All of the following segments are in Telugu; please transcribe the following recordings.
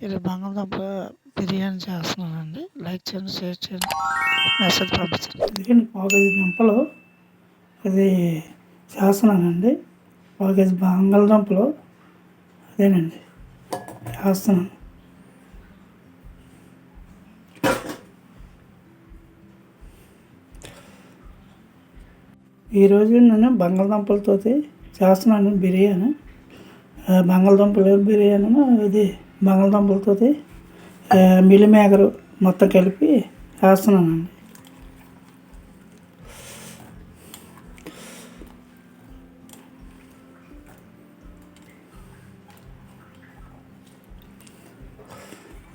ఈరోజు బంగాళదుంప బిర్యానీ చేస్తున్నానండి. లైక్ చేయండి, షేర్ చేయండి, మెసేజ్ పంపించండి. ఎందుకండి పావు కేజీ దుంపలు అది చేస్తున్నానండి. పావు కేజీ బంగాళదుంపలు అదేనండి చేస్తున్నాను. ఈరోజు నేను బంగాళదుంపలతో చేస్తున్నాను బిర్యానీ. బంగాళదుంపల బిర్యానీ ఇది బంగాళదుంపలతో మిల్ మేకర్ మొత్తం కలిపి చేస్తున్నానండి.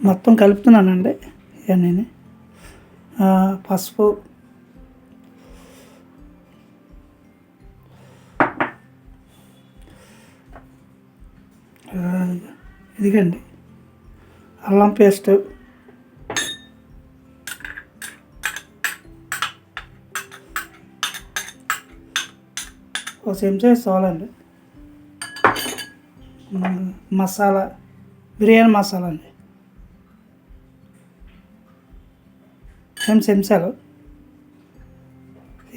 మొత్తం కలుపుతున్నానండి. ఇవన్నీ పసుపు, ఇదిగండి అల్లం పేస్ట్, ఒక చెంచా చాలండి. మసాలా, బిర్యానీ మసాలా అండి 2 చెంచాలు.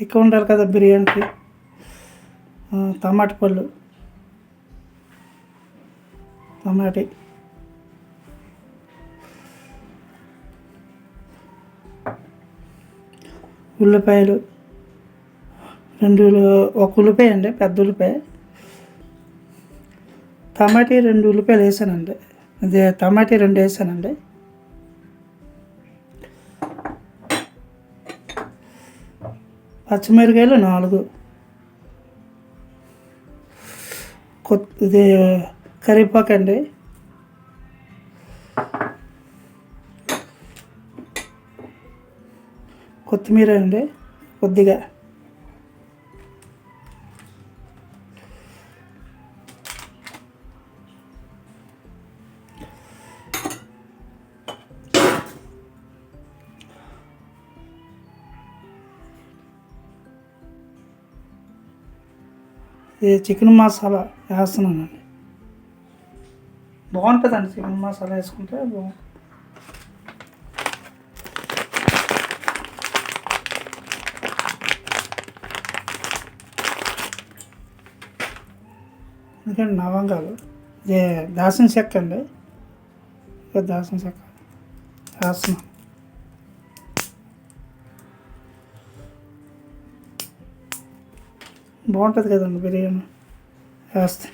ఎక్కువ ఉండాలి కదా బిర్యానీకి. టమాటా పళ్ళు, టమాటీ, ఉల్లిపాయలు 2, ఒక ఉల్లిపాయ అండి, పెద్ద ఉల్లిపాయ. టమాటీ 2 ఉల్లిపాయలు వేసానండి. అదే టమాటీ 2 వేసానండి. పచ్చిమిరకాయలు 4, ఇది కరివేపాకు అండి, కొత్తిమీర అండి కొద్దిగా, ఇది చికెన్ మసాలా వేస్తున్నానండి. బాగుంటుందండి చికెన్ మసాలా వేసుకుంటే బాగుంటుంది. ఎందుకంటే లవంగాలు, ఇది దాల్చిన చెక్క అండి, దాల్చిన చెక్క వేస్తున్నాను. బాగుంటుంది కదండి బిర్యానీ వేస్తే.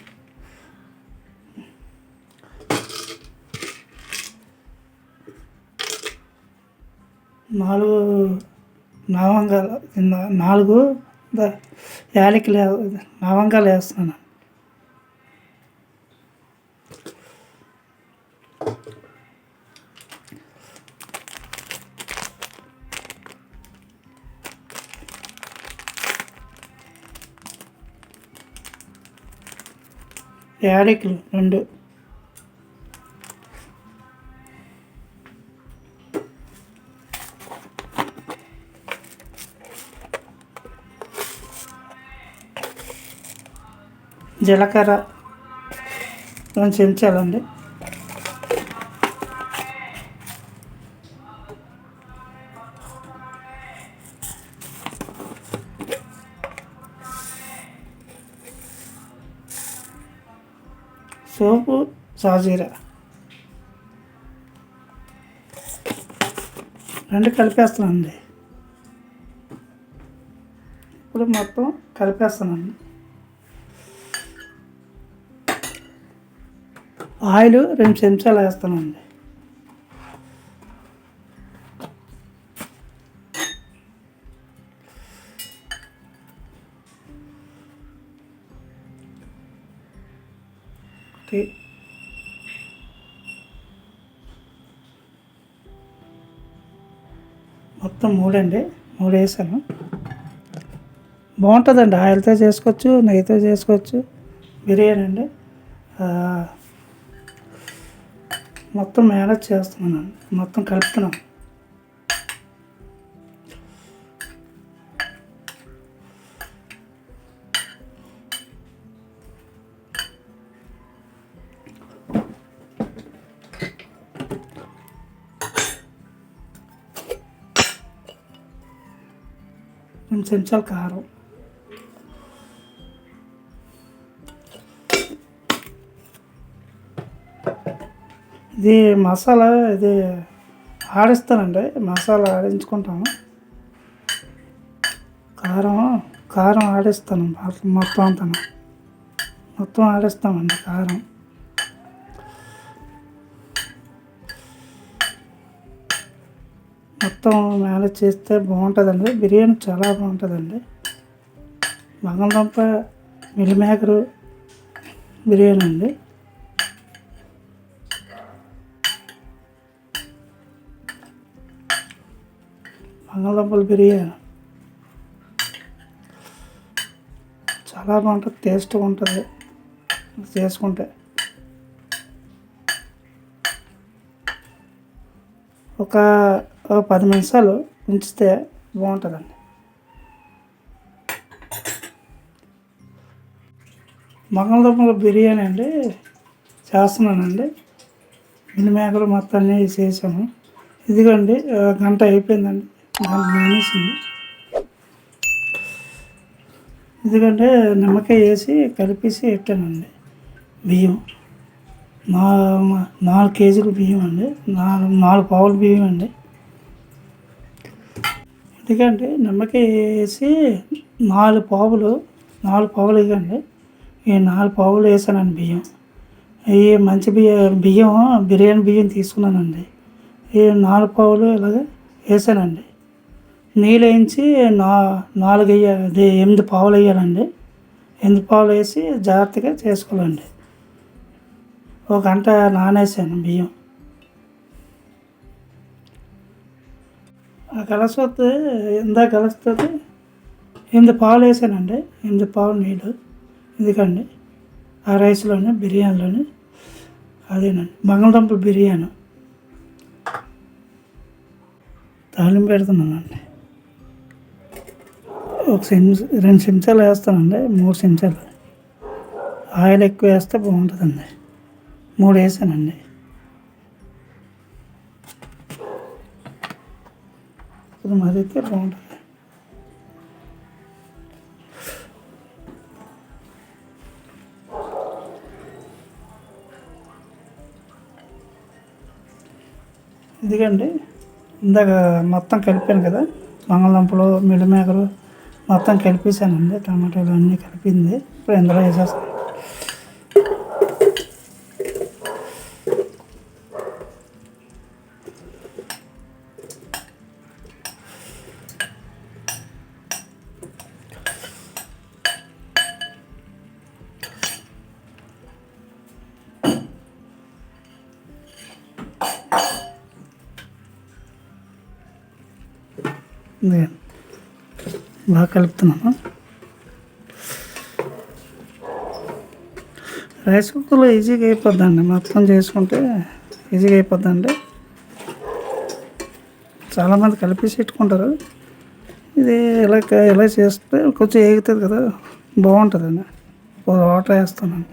నాలుగు లవంగాలు, 4 యాలకులు, లవంగాలు వేస్తున్నాను. యాలకులు 2, జీలకర్ర 2 చెంచాలండి, సోపు, సాజీరా 2 కలిపేస్తానండి. ఇప్పుడు మొత్తం కలిపేస్తానండి. ఆయిల్ 2 చెంచాలు వేస్తానండి. మొత్తం 3 అండి, 3 వేసాను. బాగుంటుందండి. ఆయిల్తో చేసుకోవచ్చు, నెయ్యితో చేసుకోవచ్చు బిర్యానీ అండి. మొత్తం మేనేజ్ చేస్తున్నాను, మొత్తం కలుపుతున్నాను. 2 చెంచాలు కారం, ఇది మసాలా ఇది ఆడిస్తానండి, మసాలా ఆడించుకుంటాము. కారం ఆడిస్తాను మొత్తం ఆడిస్తామండి కారం. మొత్తం మేనేజ్ చేస్తే బాగుంటుందండి, బిర్యానీ చాలా బాగుంటుందండి. బంగాళదుంప మిల్ మేకరు బిర్యానీ అండి. బంగాళదుంపల బిర్యానీ చాలా బాగుంటుంది, టేస్ట్గా ఉంటుంది చేసుకుంటే. ఒక 10 నిమిషాలు ఉంచితే బాగుంటుందండి. బంగాళదుంపల బిర్యానీ అండి చేస్తున్నానండి. మిల్ మేకలు మొత్తం అన్నీ చేసాము. ఇదిగోండి గంట అయిపోయిందండి, గంట నానేసింది. ఎందుకంటే నిమ్మకాయ వేసి కలిపేసి పెట్టానండి. బియ్యం 4 కేజీలు బియ్యం అండి, 4 పావులు బియ్యం అండి. ఎందుకంటే నిమ్మకాయ వేసి 4 పావులు ఇవ్వండి. ఈ 4 పావులు వేసానండి బియ్యం. ఈ మంచి బియ్యం బిర్యానీ బియ్యం తీసుకున్నానండి. ఈ 4 పావులు ఇలాగ వేసానండి. నీళ్ళు వేయించి 8 పావులు వేయాలండి. 8 పావులు వేసి జాగ్రత్తగా చేసుకోవాలండి. ఒక గంట నానేసాను బియ్యం. కలసొస్తే ఇందాక కలుస్తుంది 8 పావులు వేసానండి, 8 పావులు నీళ్ళు. ఎందుకండి ఆ రైస్లోనే బిర్యానీలోనే అదేనండి బంగాళదుంపల బిర్యానీ తాలింపు పెడుతున్నానండి. 2 చెంచాలు వేస్తానండి, 3 చెంచాలు ఆయిల్ ఎక్కువ వేస్తే బాగుంటుందండి. 3 వేసానండి. ఇప్పుడు మరిగితే బాగుంటుంది. ఇదిగండి ఇందాక మొత్తం కలిపాను కదా, బంగాళదుంపలు మిల్ మేకరు మొత్తం కలిపేసానండి. టమాటాలు అన్నీ కలిపింది. ఇప్పుడు ఇందులో వేసేస్తాను. బాగా కలుపుతున్నాను. రైస్ కుక్కర్లో ఈజీగా అయిపోద్దండి, మొత్తం చేసుకుంటే ఈజీగా అయిపోద్దండి. చాలామంది కలిపేసి పెట్టుకుంటారు. ఇది ఇలా చేస్తే కొంచెం ఏగుతుంది కదా, బాగుంటుందండి. వాటర్ వేస్తానండి.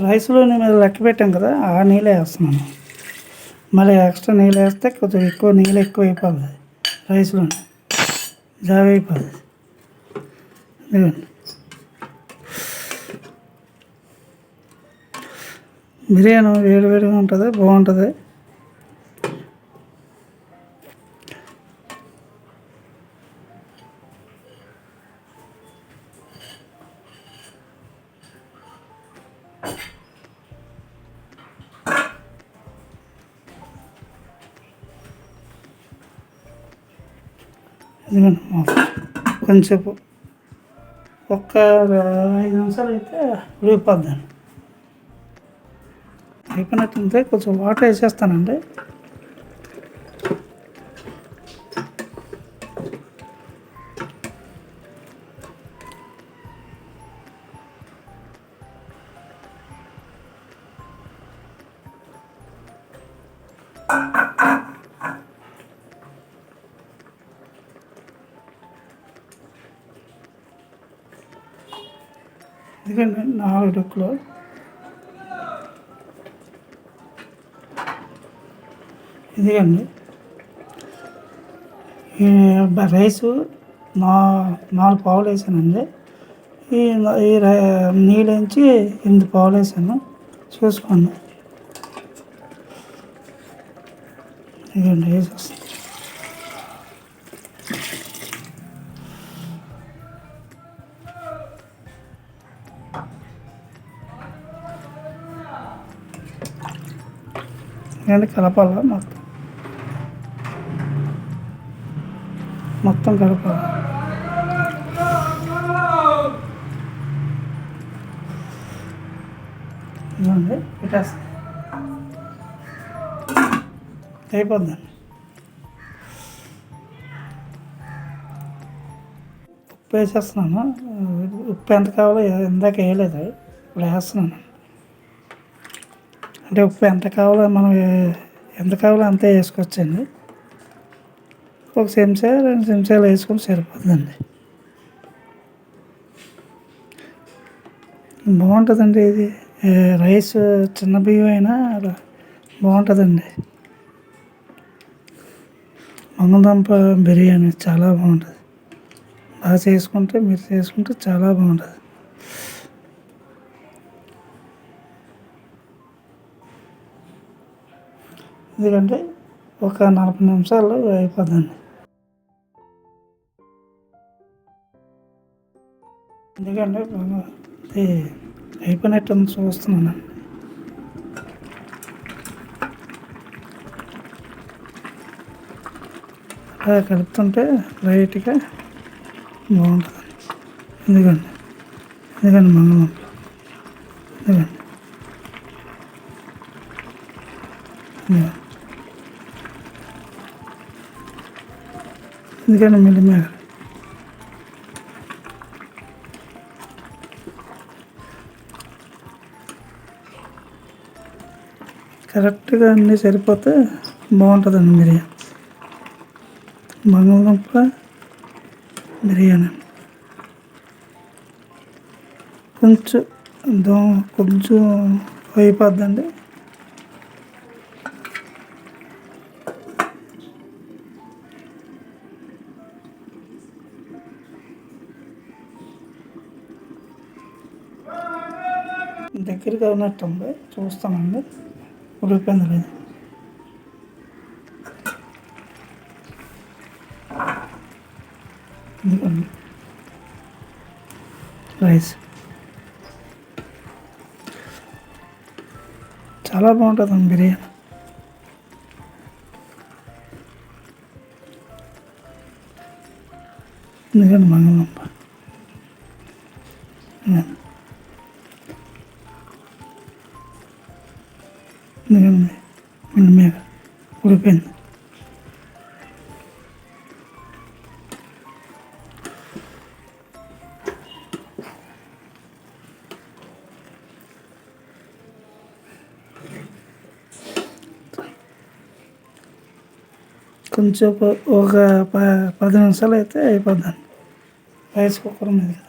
రైస్లో నేను లెక్క పెట్టాం కదా, ఆ నీళ్ళే వేస్తున్నాను. మళ్ళీ ఎక్స్ట్రా నీళ్ళు వేస్తే కొంచెం నీళ్ళు ఎక్కువ అయిపోతుంది, రైస్లో జావ అయిపోతుంది. ఇదిగోండి బిర్యానీ వేడివేడిగా ఉంటుంది, బాగుంటుంది. కొంచెంసేపు ఒక్క 5 నిమిషాలు అయితే ఉడికిపోద్దండి. అయిపోయినట్టుంటే కొంచెం వాటర్ వేసేస్తానండి. ఎందుకంటే 4 డొక్కులు ఇదిగండి. ఈ రైసు 4 పావులు వేసానండి. ఈ ఈ నీళ్ళంచి 8 పావులు వేసాను. చూసుకోండి. ఇదిగండి వేసి వస్తుంది. ఎందుకంటే కలపాల మొత్తం కలపాలి. ఇదిగోండి పెట్టేస్తాను. అయిపోద్దండి. ఉప్పు వేసేస్తున్నాను. ఉప్పు ఎంత కావాలో ఇందాక వేయలేదు, ఇప్పుడు వేస్తున్నాను. అంటే ఉప్పు ఎంత కావాలో మనం ఎంత కావాలో అంతే వేసుకోవచ్చండి. 1 చెంచా 2 చెంచాలు వేసుకొని సరిపోతుందండి. బాగుంటుందండి ఇది. రైస్ చిన్న బియ్యం అయినా బాగుంటుందండి. బంగాళదుంప బిర్యానీ చాలా బాగుంటుంది. బాగా చేసుకుంటే మీరు చేసుకుంటే చాలా బాగుంటుంది. ఎందుకంటే ఒక 40 నిమిషాలు అయిపోద్దండి. ఎందుకంటే ఇది అయిపోయినట్టు చూస్తున్నాను. అలా కలుపుతుంటే లైట్గా బాగుంటుంది. ఎందుకండి బంగాళదుంప ఎందుకండి ఎందుకంటే మిల్లిమేకర్ కరెక్ట్గా అన్నీ సరిపోతే బాగుంటుందండి బిర్యానీ. బంగాళదుంప బిర్యానీ కొంచెం అయిపోద్దండి. దగ్గరగా ఉన్నట్టుంది, చూస్తామండి. ఉడిపోయింది లేదు. ఎందుకండి రైస్ చాలా బాగుంటుందండి బిర్యానీ. ఎందుకండి బంగాళదుంప ఎందుకండి మిల్లిమేకర్ ఉడిపోయింది. కొంచెం ఒక 10 నిమిషాలు అయితే అయిపోద్దండి. రైస్ కుక్కర్ మీద కదా.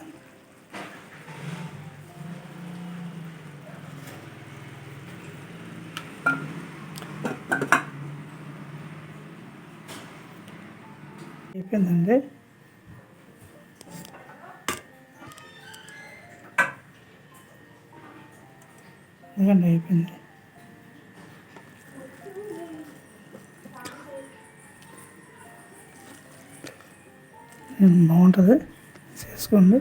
అయిపోయిందండి. ఎందుకండి అయిపోయింది. బాగుంటుంది, చేసుకోండి.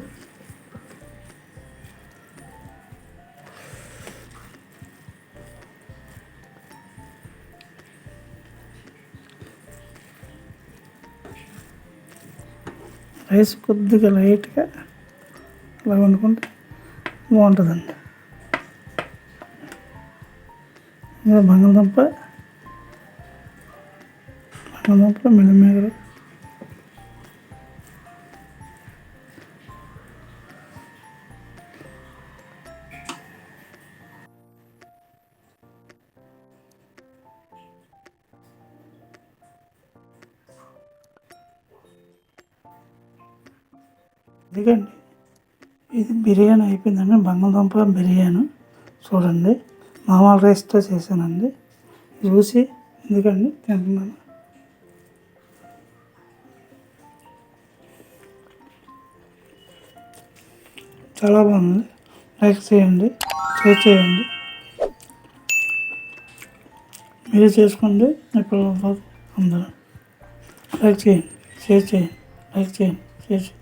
రైస్ కొద్దిగా లైట్గా అలా వండుకుంటే బాగుంటుందండి. ఇంకా బంగాళదుంప మిల్లిమేకర్ ఎందుకండి ఇది బిర్యానీ అయిపోయిందండి. బంగాళదుంప బిర్యానీ చూడండి, మామూలు రైస్తో చేశానండి. చూసి ఎందుకండి తింటున్నాను. చాలా బాగుంది. లైక్ చేయండి, షేర్ చేయండి, మీరు చేసుకోండి. ఇప్పుడు అందరూ లైక్ చేయండి, షేర్ చేయండి, లైక్ చేయండి, షేర్ చేయండి.